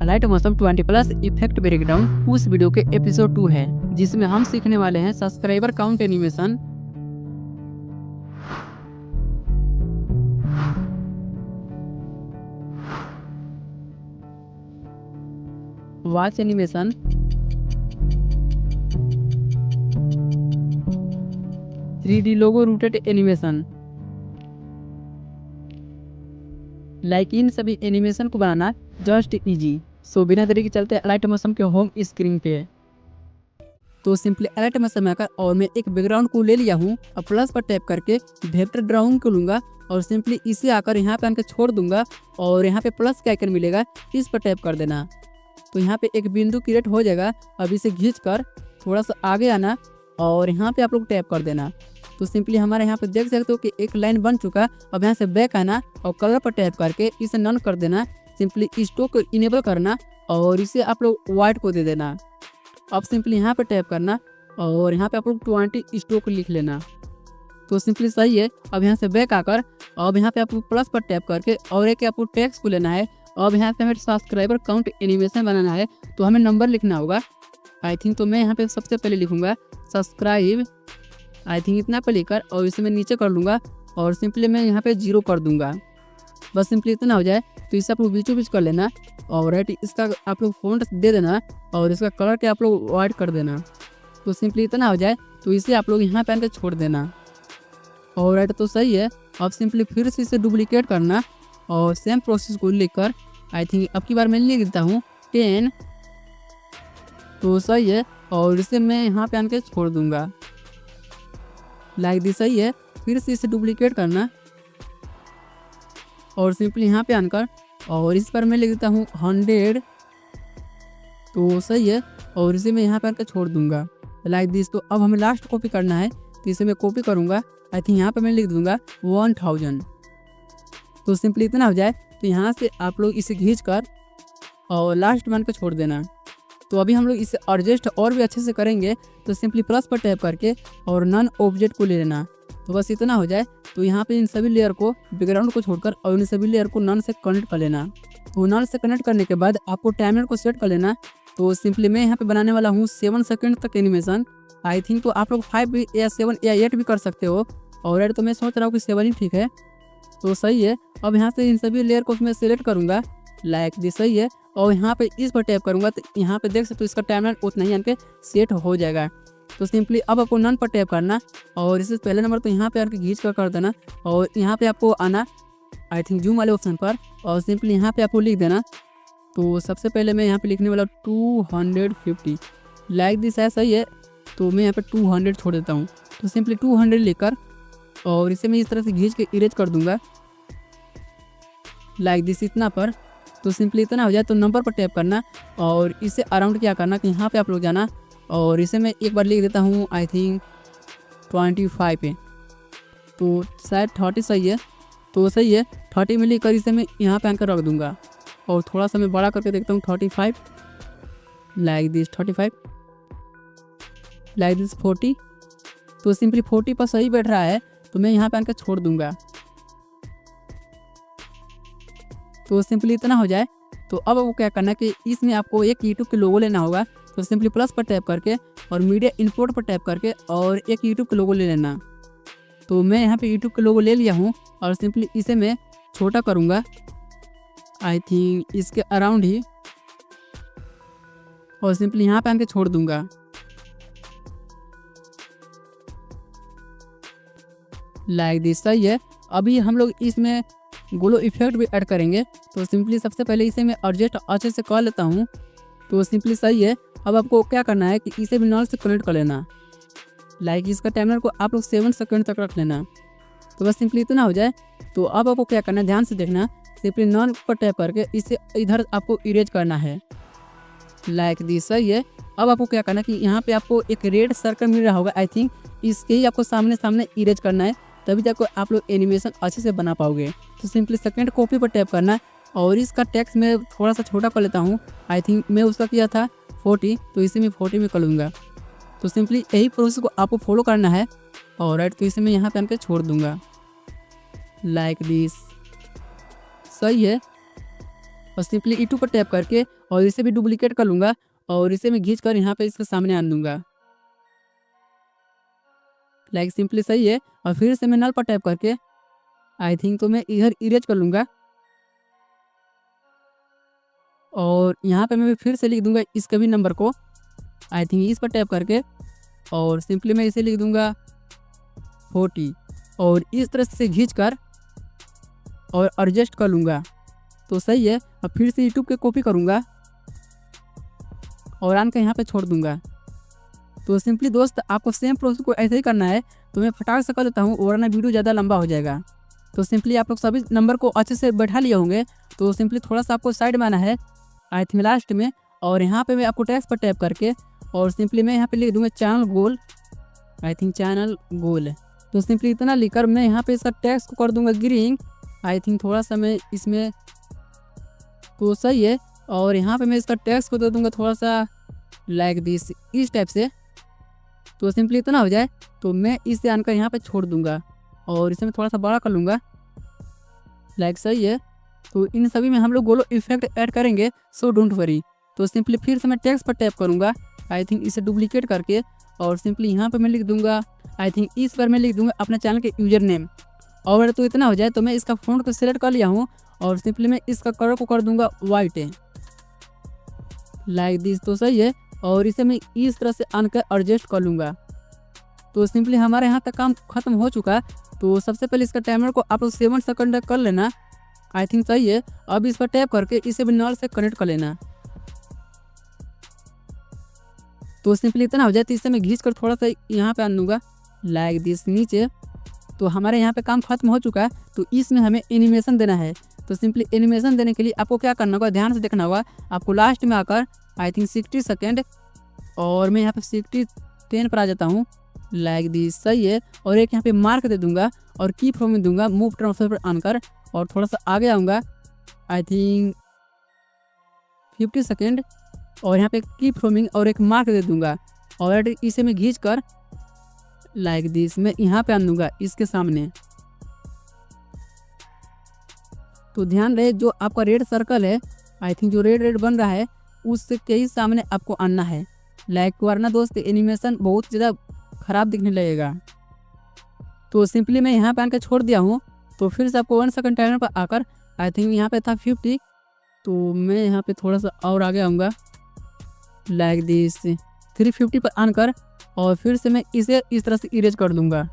Light motion 20+ effect breakdown उस video के episode 2 है, जिसमें हम सीखने वाले हैं subscriber count animation, watch animation, three logo rooted animation. Like in सभी एनिमेशन को बनाना जस्ट इजी। सो बिना देरी के चलते लाइट मोशन के होम स्क्रीन पे। तो सिंपली अलर्ट में समय आकर और मैं एक बैकग्राउंड को ले लिया हूँ और प्लस पर टैप करके वेक्टर ड्राउन को लूँगा और सिंपली इसे आकर यहाँ पे आकर छोड़ दूंगा और यहाँ पे प्लस का आइकन मिलेगा, इस पर टैप कर देना। तो यहाँ पे एक बिंदु क्रिएट हो जाएगा। अब इसे खींच कर थोड़ा सा आगे आना और यहाँ पे आप लोग टैप कर देना। तो सिंपली हमारे यहाँ पे देख सकते हो कि एक लाइन बन चुका। अब यहाँ से बैक आना और कलर पर टैप करके इसे नन कर देना। सिंपली स्टोक को इनेबल करना और इसे आप लोग वाइट को दे देना। अब सिंपली यहाँ पे टैप करना और यहाँ पे आप लोग 20 स्टोक लिख लेना। तो सिंपली सही है। अब यहाँ से बैक आकर अब यहाँ पे आपको प्लस पर टैप करके और एक आपको टेक्स्ट को लेना है। अब यहाँ पे हमें सब्सक्राइबर काउंट एनिमेशन बनाना है, तो हमें नंबर लिखना होगा। आई थिंक तो मैं यहाँ पे सबसे पहले लिखूंगा सब्सक्राइब, आई थिंक इतना पे लिखकर और इसे मैं नीचे कर लूँगा और सिंपली मैं यहाँ पे 0 कर दूंगा। बस सिंपली इतना हो जाए तो इसे आप लोग बीचों बीच कर लेना और राइट इसका आप लोग फ़ॉन्ट दे देना और इसका कलर के आप लोग वाइट कर देना। तो सिंपली इतना हो जाए तो इसे आप लोग यहाँ पे आकर छोड़ देना और राइट तो सही है। अब सिंपली फिर से इसे डुप्लीकेट करना और सेम प्रोसेस को लिखकर आई थिंक अब की बार मैं लिख देता हूँ 10। तो सही है और इसे मैं यहाँ पे आकर छोड़ दूँगा लाइक दिस। सही है। फिर से इसे डुप्लीकेट करना और सिंपली यहाँ पे आकर और इस पर मैं लिख देता हूँ 100। तो सही है और इसे मैं यहाँ पे आकर छोड़ दूंगा लाइक दिस। तो अब हमें लास्ट कॉपी करना है, तो इसे मैं कॉपी करूँगा। आई थिंक यहाँ पे मैं लिख दूंगा 1000। तो सिंपली इतना हो जाए तो यहाँ से आप लोग इसे खींच कर और लास्ट मान पर छोड़ देना। तो अभी हम लोग इसे एडजस्ट और भी अच्छे से करेंगे। तो सिंपली प्लस पर टैप करके और नन ऑब्जेक्ट को ले लेना। तो बस इतना हो जाए तो यहाँ पे इन सभी लेयर को बैकग्राउंड को छोड़कर और इन सभी लेयर को नन से कनेक्ट कर लेना। तो नन से कनेक्ट करने के बाद आपको टाइमर को सेट कर लेना। तो सिंपली मैं यहाँ पे बनाने वाला हूँ 7 सेकंड तक एनिमेशन। आई थिंक तो आप लोग 5 या 7 या 8 भी कर सकते हो और रेड तो मैं सोच रहा हूँ कि 7 ही ठीक है। तो सही है। अब यहाँ से इन सभी लेयर को मैं सिलेक्ट करूँगा लाइक दिस। सही है और यहाँ पे इस पर टैप करूँगा तो यहाँ पे देख सकते हो इसका टाइमलाइन उतना ही यहाँ पे सेट हो जाएगा। तो सिंपली अब आपको नन पर टैप करना और इससे पहले नंबर तो यहाँ पे आकर खींच कर देना और यहाँ पे आपको आना आई थिंक जूम वाले ऑप्शन पर और सिंपली यहाँ पे आपको लिख देना। तो सबसे पहले मैं यहाँ पे लिखने वाला 250 लाइक दिस है। सही है। तो मैं यहाँ पे 200 छोड़ देता हूँ। तो सिंपली 200 लेकर और इसे मैं इस तरह से खींच के इरेज कर दूंगा लाइक दिस इतना पर। तो सिंपली इतना हो जाए तो नंबर पर टैप करना और इसे अराउंड क्या करना कि यहाँ पे आप लोग जाना और इसे मैं एक बार लिख देता हूँ आई थिंक 25 पे। तो शायद 30 सही है। तो सही है 30 में लिखकर इसे मैं यहाँ पे आकर रख दूँगा और थोड़ा सा मैं बड़ा करके देखता हूँ 35 लाइक दिस 35 लाइक दिस 40। तो सिंपली 40 पर सही बैठ रहा है तो मैं यहाँ पे आकर छोड़ दूँगा। तो सिंपली इतना हो जाए तो अब आपको क्या करना है कि इसमें आपको एक यूट्यूब के लोगो लेना होगा। तो सिंपली प्लस पर टैप करके और मीडिया इंपोर्ट पर टैप करके और एक यूट्यूब के लोगो ले लेना। तो मैं यहाँ पे यूट्यूब के लोगो ले लिया हूँ और सिंपली इसे मैं छोटा करूँगा आई थिंक इसके अराउंड ही और सिंपली यहाँ पे आके छोड़ दूँगा लाइक दिस। सही है। अभी हम लोग इसमें ग्लो इफेक्ट भी ऐड करेंगे। तो सिंपली सबसे पहले इसे मैं एडजस्ट अच्छे से कर लेता हूँ। तो सिंपली सही है। अब आपको क्या करना है कि इसे भी नल से कनेक्ट कर लेना लाइक इसका टाइमर को आप लोग 7 सेकंड तक रख लेना। तो बस सिंपली इतना हो जाए तो अब आपको क्या करना है ध्यान से देखना। सिंपली नन पर टैप करके इसे इधर आपको इरेज करना है लाइक दिस। सही है। अब आपको क्या करना है कि यहाँ पे आपको एक रेड सर्कल मिल रहा होगा। आई थिंक इसके ही आपको सामने सामने इरेज करना है, तभी जाकर आप लोग एनिमेशन अच्छे से बना पाओगे। तो सिंपली सेकंड कॉपी पर टैप करना और इसका टेक्स्ट मैं थोड़ा सा छोटा कर लेता हूँ। आई थिंक मैं उसका किया था 40 तो इसे मैं 40 में कर लूँगा। तो सिंपली यही प्रोसेस को आपको फॉलो करना है और राइट तो इसे मैं यहाँ पे आकर छोड़ दूँगा लाइक दिस। सही है। और सिंपली E2 पर टैप करके और इसे भी डुप्लीकेट कर लूँगा और इसे मैं खींच कर यहाँ पे इसके सामने आन दूँगा। लाइक सिंपली सही है। और फिर से मैं नल पर टैप करके आई थिंक तो मैं इधर इरेज कर लूँगा और यहाँ पे मैं फिर से लिख दूँगा इसके भी नंबर को। आई थिंक इस पर टैप करके और सिंपली मैं इसे लिख दूँगा 40 और इस तरह से खींच कर और एडजस्ट कर लूँगा तो सही है। और फिर से यूट्यूब के कॉपी करूँगा और आन के यहाँ पे छोड़ दूँगा। तो सिंपली दोस्त आपको सेम प्रोसेस को ऐसे ही करना है। तो मैं फटाक से कर देता हूँ वरना वीडियो ज़्यादा लंबा हो जाएगा। तो सिंपली आप लोग सभी नंबर को अच्छे से बैठा लिए होंगे। तो सिंपली थोड़ा सा आपको साइड में आना है आई थिंक लास्ट में और यहाँ पे मैं आपको टैक्स पर टैप करके और सिंपली मैं यहाँ पे लिख दूँगा चैनल गोल। आई थिंक चैनल गोल है। तो सिंपली इतना लिखकर मैं यहाँ पे इसका टैक्स को कर दूँगा ग्रीन। आई थिंक थोड़ा सा मैं इसमें तो सही है। और यहाँ पे मैं इसका टैक्स को दे दूँगा थोड़ा सा लाइक दिस इस टाइप से। तो सिंपली इतना हो जाए तो मैं इसे आनकर यहाँ पे छोड़ दूँगा और इसे मैं थोड़ा सा बड़ा कर लूँगा लाइक सही है। तो इन सभी में हम लोग गोलो इफेक्ट ऐड करेंगे सो डोंट वरी। तो सिंपली फिर से मैं टेक्स्ट पर टैप करूँगा आई थिंक इसे डुप्लीकेट करके और सिंपली यहाँ पे मैं लिख दूँगा आई थिंक इस पर मैं लिख दूँगा अपने चैनल के यूजर नेम। और तो इतना हो जाए तो मैं इसका फ़ॉन्ट को सिलेक्ट कर लिया हूँ और सिंपली मैं इसका कलर को कर दूँगा वाइट है लाइक दिस। तो सही है। और इसे मैं इस तरह से आन कर एडजस्ट कर लूँगा। तो सिंपली हमारे यहाँ तक काम खत्म हो चुका। तो सबसे पहले इसका टाइमर को आप लोग 7 सेकंड तक कर लेना आई थिंक सही है। अब इस पर टैप करके इसे भी नल से कनेक्ट कर लेना। तो सिंपली इतना हो जाए तो इसे मैं खींच कर थोड़ा सा यहाँ पे आन दूँगा लाइक दिस नीचे। तो हमारे यहाँ पे काम खत्म हो चुका है। तो इसमें हमें एनिमेशन देना है। तो सिंपली एनिमेशन देने के लिए आपको क्या करना होगा ध्यान से देखना होगा। आपको लास्ट में आकर आई थिंक 60 सेकेंड और मैं यहाँ पे 10 पर आ जाता हूँ लाइक दिस सही है। और एक यहाँ पे मार्क दे दूंगा और की फ्रेम में दूंगा मूव ट्रांसफर पर आनकर और थोड़ा सा आगे आऊँगा आई थिंक 50 सेकेंड और यहाँ पे की फ्रेमिंग और एक मार्क दे दूंगा और इसे मैं खींच कर लाइक दिस मैं यहाँ पे आन दूंगा इसके सामने। तो ध्यान रहे जो आपका रेड सर्कल है आई थिंक जो रेड रेड बन रहा है उससे के ही सामने आपको आना है लाइक वरना दोस्त एनिमेशन बहुत ज़्यादा ख़राब दिखने लगेगा। तो सिंपली मैं यहाँ पे आकर छोड़ दिया हूँ। तो फिर से आपको 1 सेकंड टाइमर पर आकर आई थिंक यहाँ पे था 50। तो मैं यहाँ पे थोड़ा सा और आगे आऊँगा लाइक दिस 350 पर आनकर और फिर से मैं इसे इस तरह से इरेज कर दूँगा।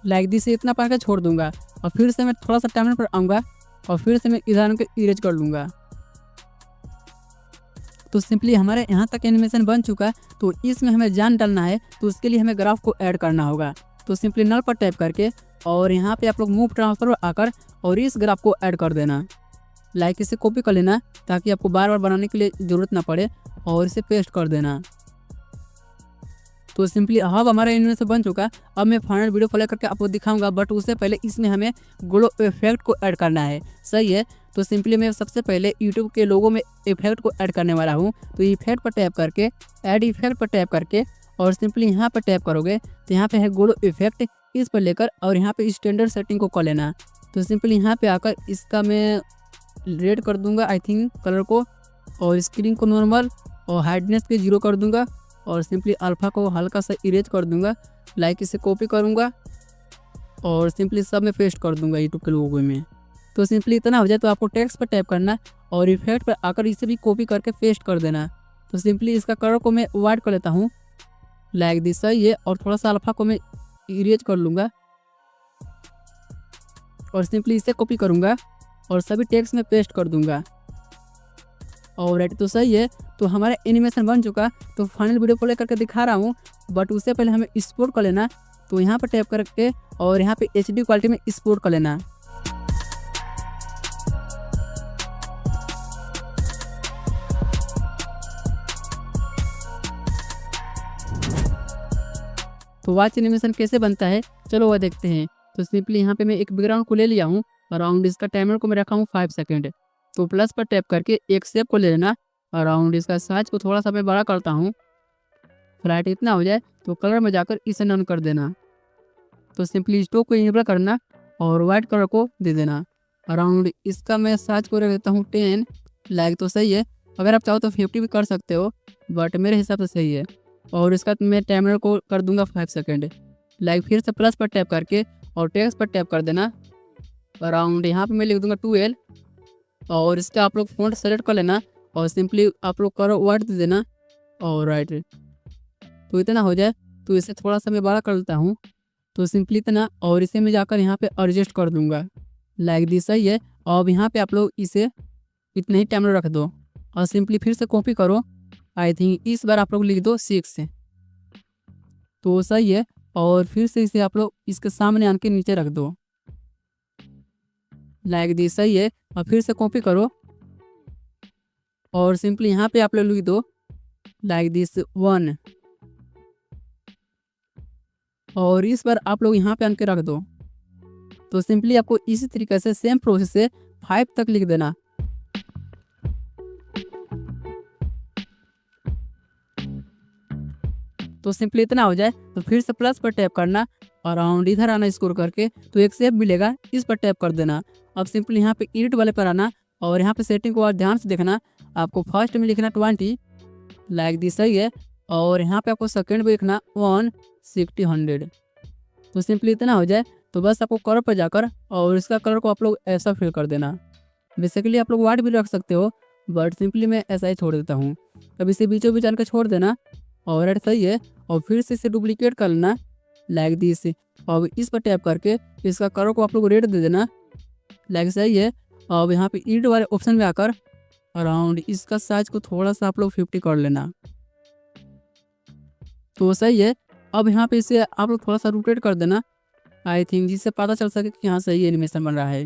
लाइक दिस इतना पाकर छोड़ दूँगा और फिर से मैं थोड़ा सा टाइमर पर आऊँगा और फिर से मैं इधर को इरेज कर लूँगा। तो सिंपली हमारे यहाँ तक एनिमेशन बन चुका है। तो इसमें हमें जान डालना है तो उसके लिए हमें ग्राफ को ऐड करना होगा। तो सिंपली नल पर टैप करके और यहाँ पे आप लोग मूव ट्रांसफर पर आकर और इस ग्राफ को ऐड कर देना लाइक इसे कॉपी कर लेना ताकि आपको बार बार बनाने के लिए ज़रूरत ना पड़े और इसे पेस्ट कर देना। तो सिंपली अब हमारा एनिमेशन बन चुका। अब मैं फाइनल वीडियो प्ले करके आपको दिखाऊंगा बट उससे पहले इसमें हमें ग्लो इफेक्ट को ऐड करना है सही है। तो सिंपली मैं सबसे पहले यूट्यूब के लोगो में इफेक्ट को ऐड करने वाला हूँ। तो इफेक्ट पर टैप करके ऐड इफेक्ट पर टैप करके और सिंपली यहाँ पर टैप करोगे तो यहाँ पे है ग्लो इफेक्ट इस पर लेकर और यहाँ पे स्टैंडर्ड सेटिंग को कर लेना। तो सिंपली यहाँ पे आकर इसका मैं रेड कर दूंगा आई थिंक कलर को और स्क्रीन को नॉर्मल और हार्डनेस के 0 कर दूंगा और सिंपली अल्फा को हल्का सा इरेज कर दूंगा लाइक इसे कॉपी करूंगा और सिंपली सब में पेस्ट कर दूंगा यूट्यूब के लोगों में। तो सिंपली इतना हो जाए तो आपको टेक्स्ट पर टैप करना और इफेक्ट पर आकर इसे भी कॉपी करके पेस्ट कर देना। तो सिंपली इसका कलर को मैं वाइट कर लेता हूँ लाइक दिस सही है और थोड़ा सा अल्फा को मैं इरेज कर लूँगा और सिंपली इसे कॉपी करूँगा और सभी टेक्स्ट में पेस्ट कर दूँगा और राइट। तो सही है। तो हमारा एनिमेशन बन चुका। तो फाइनल वीडियो प्ले करके दिखा रहा हूँ बट उससे पहले हमें एक्सपोर्ट कर लेना। तो यहाँ पर टैप करके और यहाँ पे HD क्वालिटी में एक्सपोर्ट कर लेना। तो वॉच एनिमेशन कैसे बनता है चलो वह देखते हैं। तो सिंपली यहाँ पे मैं एक बैकग्राउंड को ले लिया हूँ अराउंड इसका टाइमर को मैं रखा हूँ 5 सेकेंड। तो प्लस पर टैप करके एक शेप को ले लेना अराउंड इसका साइज को थोड़ा सा मैं बड़ा करता हूँ फ्लाइट इतना हो जाए। तो कलर में जाकर इसे नन कर देना तो सिंपली स्टोक को इनेबल करना और वाइट कलर को दे देना। अराउंड इसका मैं साइज को रख देता हूँ 10 लाइक, तो सही है। अगर आप चाहो तो 50 भी कर सकते हो, बट मेरे हिसाब से सही है। और इसका मैं टाइमर को कर दूंगा 5 सेकेंड लाइक। फिर से प्लस पर टैप करके और टेक्स्ट पर टैप कर देना। अराउंड यहाँ पे मैं लिख दूंगा 12 और इसका आप लोग फ़ॉन्ट सेलेक्ट कर लेना और सिंपली आप लोग करो वर्ड दे देना और राइट। तो इतना हो जाए तो इसे थोड़ा सा मैं बड़ा कर लेता हूँ, तो सिंपली इतना, और इसे मैं जाकर यहाँ पे एडजस्ट कर दूंगा लाइक दिस, सही है। अब यहाँ पे आप लोग इसे इतने ही टाइम रख दो और सिंपली फिर से कॉपी करो। आई थिंक इस बार आप लोग लिख दो 6, तो सही है। और फिर से इसे आप लोग इसके सामने आन के नीचे रख दो लाइक दिस, सही है। और फिर से कॉपी करो और सिंपली यहाँ पे आप लोग लिख दो लाइक दिस 1 और इस बार आप लोग यहाँ पे आन के रख दो। तो सिंपली आपको इसी तरीके से सेम प्रोसेस से 5 तक लिख देना। तो सिंपली इतना हो जाए तो फिर से प्लस पर टैप करना, अराउंड इधर आना स्कोर करके, तो एक सेव मिलेगा, इस पर टैप कर देना। अब सिंपली यहाँ पे एडिट वाले पर आना और यहाँ पे सेटिंग को और ध्यान से देखना। आपको फर्स्ट में लिखना 20 लाइक दिस, सही है। और यहाँ पे आपको सेकंड में लिखना 160 100। तो सिंपली इतना हो जाए तो बस आपको कलर पर जाकर और इसका कलर को आप लोग ऐसा फिल कर देना। बेसिकली आप लोग वाइट भी रख सकते हो, बट सिंपली मैं ऐसा ही छोड़ देता हूँ। अब इसे बीचों बीच आन के छोड़ देना और रेड, सही है। और फिर से इसे डुप्लीकेट कर लेना लाइक दिस और इस पर टैप करके इसका कलर को आप लोग रेड दे देना लाइक, सही है। अब यहाँ पे एडिट वाले ऑप्शन में आकर अराउंड इसका साइज को थोड़ा सा आप लोग 50 कर लेना, तो सही है। अब यहाँ पे इसे आप लोग थोड़ा सा रोटेट कर देना, आई थिंक, जिससे पता चल सके कि हाँ सही एनिमेशन बन रहा है।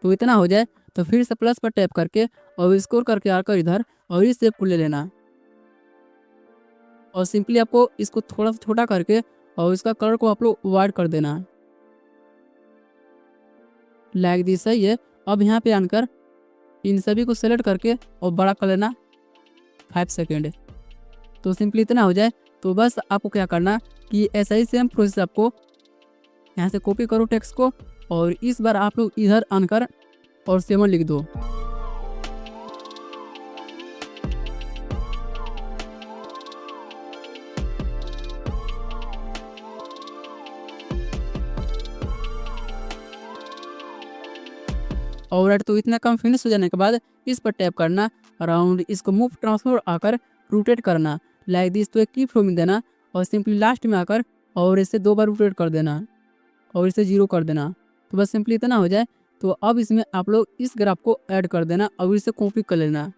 तो इतना हो जाए तो फिर से प्लस पर टैप करके और स्कोर करके आकर इधर और इस शेप को ले लेना और सिंपली आपको इसको थोड़ा सा छोटा करके और इसका कलर को आप लोग वाइट कर देना लाइक दिस, सही है। अब यहाँ पे आकर इन सभी को सेलेक्ट करके और बड़ा कर लेना 5 सेकेंड। तो सिंपली इतना हो जाए तो बस आपको क्या करना कि ऐसा ही सेम प्रोसेस आपको यहाँ से कॉपी करो टेक्स्ट को और इस बार आप लोग इधर आनकर और 7 लिख दो। और तो इतना काम फिनिश हो जाने के बाद इस पर टैप करना, अराउंड इसको मूव ट्रांसफर आकर रोटेट करना लाइक दिस, तो एक की फ्रेम देना और सिंपली लास्ट में आकर और इसे 2 बार रोटेट कर देना और इसे 0 कर देना। तो बस सिंपली इतना हो जाए तो अब इसमें आप लोग इस ग्राफ को ऐड कर देना और इसे कॉपी कर लेना।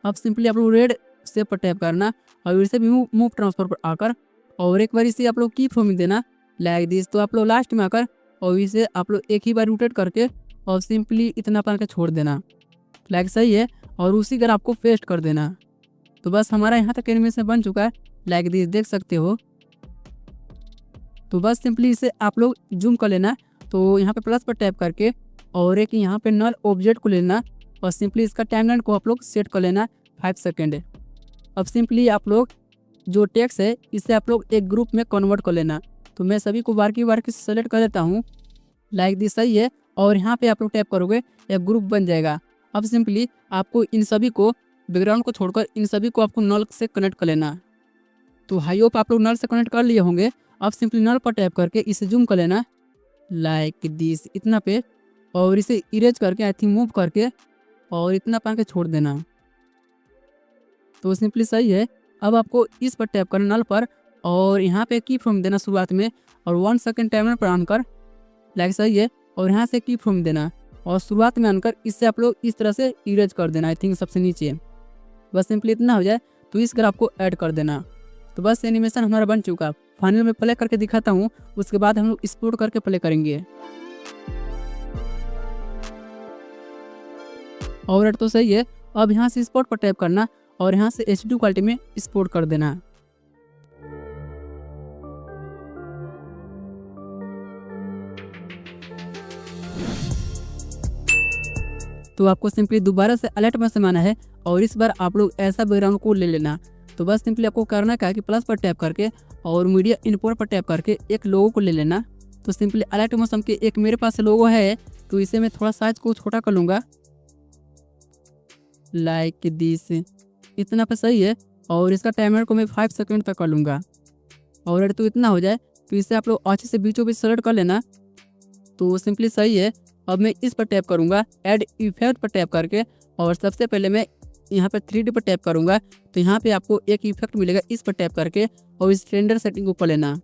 अब सिंपली आप लोग रेड से पर टैप करना और इसे भी मूव ट्रांसफर पर आकर और एक बार इसे आप लोग की फ्रेम देना लाइक दिस, तो आप लोग लास्ट में आकर और इसे आप लोग एक ही बार रोटेट करके और सिंपली इतना पा के छोड़ देना लाइक, सही है। और उसी ग्राफ को पेस्ट कर देना। तो बस हमारा यहाँ तक एनिमेशन बन चुका है लाइक दिस, देख सकते हो। तो बस सिंपली इसे आप लोग जूम कर लेना, तो यहाँ पे प्लस पर टैप करके और एक यहाँ पे नल ऑब्जेक्ट को लेना और सिंपली इसका टाइमलाइन को आप लोग सेट कर लेना 5 सेकेंड। अब सिंपली आप लोग जो टेक्स्ट है इसे आप लोग एक ग्रुप में कन्वर्ट कर लेना। तो मैं सभी को बार की सेलेक्ट कर लेता हूँ लाइक दिस, सही है। और यहाँ पे आप लोग टैप करोगे एक ग्रुप बन जाएगा। अब सिंपली आपको इन सभी को बैकग्राउंड को छोड़कर इन सभी को आपको नल से कनेक्ट कर लेना। तो आई होप आप लोग नल से कनेक्ट कर लिए होंगे। अब सिंपली नल पर टैप करके इसे जूम कर लेना लाइक दिस, इतना पे, और इसे इरेज करके आई थिंक मूव करके और इतना पा के छोड़ देना। तो सिंपली सही है। अब आपको इस पर टैप करना नल पर और यहाँ पे की फ्रेम देना शुरुआत में और 1 सेकेंड टाइमर पर आनकर लाइक, सही है। और यहाँ से की फ्रेम देना और शुरुआत में आनकर इससे आप लोग इस तरह से इरेज कर देना, आई थिंक सबसे नीचे। बस सिंपली इतना हो जाए तो इस ग्राफ को ऐड कर देना। तो बस एनिमेशन हमारा बन चुका। फाइनल में प्ले करके दिखाता हूँ, उसके बाद हम लोग एक्सपोर्ट करके प्ले करेंगे। और तो सही है। अब यहाँ से एक्सपोर्ट पर टैप करना और यहाँ से HD क्वालिटी में एक्सपोर्ट कर देना। तो आपको सिंपली दोबारा से अलर्ट में समाना है और इस बार आप लोग ऐसा बैकग्राउंड को ले लेना। तो बस सिंपली आपको करना क्या है कि प्लस पर टैप करके और मीडिया इंपोर्ट पर टैप करके एक लोगो को ले लेना तो सिंपली अलर्ट मौसम के एक मेरे पास लोगो है, तो इसे मैं थोड़ा साइज को छोटा कर लूँगा लाइक दिस। इतना पे सही है। और इसका टाइमर को मैं 5 सेकंड तक कर लूँगा। और अगर तो इतना हो जाए तो इसे आप लोग अच्छे से बीचों बीच सेलेक्ट कर लेना, तो सिंपली सही है। अब मैं इस पर टैप करूँगा ऐड इफेक्ट पर टैप करके, और सबसे पहले मैं यहाँ पर 3D पर टैप करूँगा, तो यहाँ पे आपको एक इफेक्ट मिलेगा इस पर टैप करके, और इस रेंडर सेटिंग को कर लेना।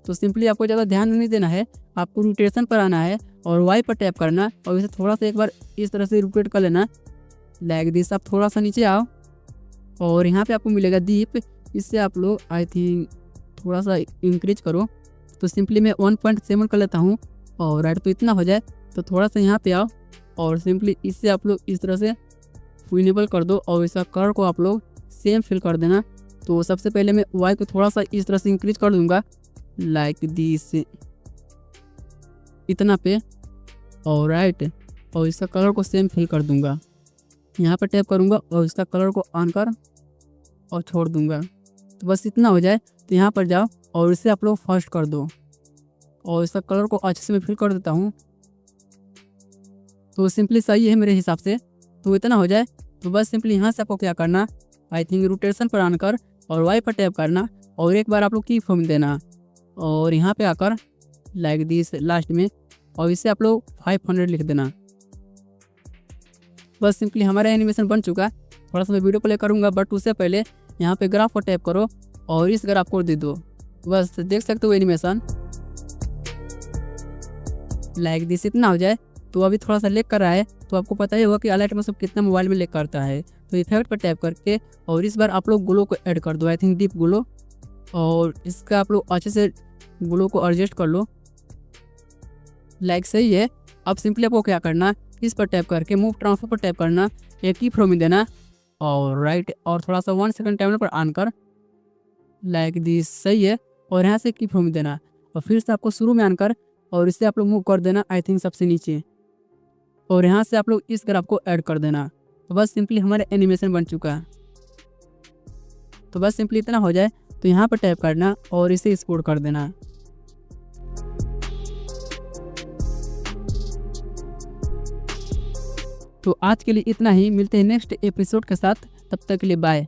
तो सिंपली आपको ज़्यादा ध्यान नहीं देना है, आपको रोटेशन पर आना है और वाई पर टैप करना, और इसे थोड़ा सा एक बार इस तरह से रोटेट कर लेना लाइक दिस। आप थोड़ा सा नीचे आओ और यहाँ पे आपको मिलेगा दीप, इससे आप लोग आई थिंक थोड़ा सा इंक्रीज करो। तो सिंपली मैं 1.7 कर लेता हूँ। और राइट तो इतना हो जाए तो थोड़ा सा यहाँ पे आओ और सिंपली इससे आप लोग इस तरह से इनेबल कर दो, और इसका कलर को आप लोग सेम फिल कर देना। तो सबसे पहले मैं वाई को थोड़ा सा इस तरह से इंक्रीज कर दूंगा लाइक दिस, इतना पे। और राइट, और इसका कलर को सेम फिल कर दूंगा। यहाँ पर टैप करूँगा और इसका कलर को ऑन कर और छोड़ दूंगा। तो बस इतना हो जाए तो यहाँ पर जाओ और इसे आप लोग फर्स्ट कर दो, और इसका कलर को अच्छे से मैं फिल कर देता हूँ। तो सिंपली सही है मेरे हिसाब से। तो इतना हो जाए तो बस सिंपली यहाँ से आपको क्या करना, आई थिंक रोटेशन पर आकर और वाई पर टैप करना, और एक बार आप लोग की फॉर्म देना, और यहाँ पे आकर लाइक दिस लास्ट में, और इसे आप लोग 500 लिख देना। बस सिंपली हमारा एनिमेशन बन चुका। थोड़ा सा मैं वीडियो प्ले करूँगा, बट उससे पहले यहाँ पे ग्राफ को टैप करो और इस ग्राफ को दे दो। बस देख सकते हो एनिमेशन लाइक दिस। इतना हो जाए तो अभी थोड़ा सा लेग कर रहा है, तो आपको पता ही होगा कि अलर्ट मतलब कितना मोबाइल में लेग करता है। तो इफेक्ट पर टैप करके और इस बार आप लोग ग्लो को ऐड कर दो, आई थिंक डीप ग्लो, और इसका आप लोग अच्छे से ग्लो को एडजस्ट कर लो लाइक सही है। अब सिंपली आपको क्या करना, इस पर टैप करके मूव ट्रांसफर पर टैप करना, एक की फ्रेम देना, और राइट और थोड़ा सा 1 सेकंड टाइमर पर ऑन कर लाइक दिस सही है। और यहाँ से की फ्रेम देना, और फिर से आपको शुरू में ऑन कर और इससे आप लोग मूव कर देना आई थिंक सबसे नीचे, और यहाँ से आप लोग इस ग्राफ को ऐड कर देना। तो बस सिंपली हमारा एनिमेशन बन चुका है। तो बस सिंपली इतना हो जाए तो यहाँ पर टैप करना और इसे एक्सपोर्ट कर देना। तो आज के लिए इतना ही, मिलते हैं नेक्स्ट एपिसोड के साथ, तब तक के लिए बाय।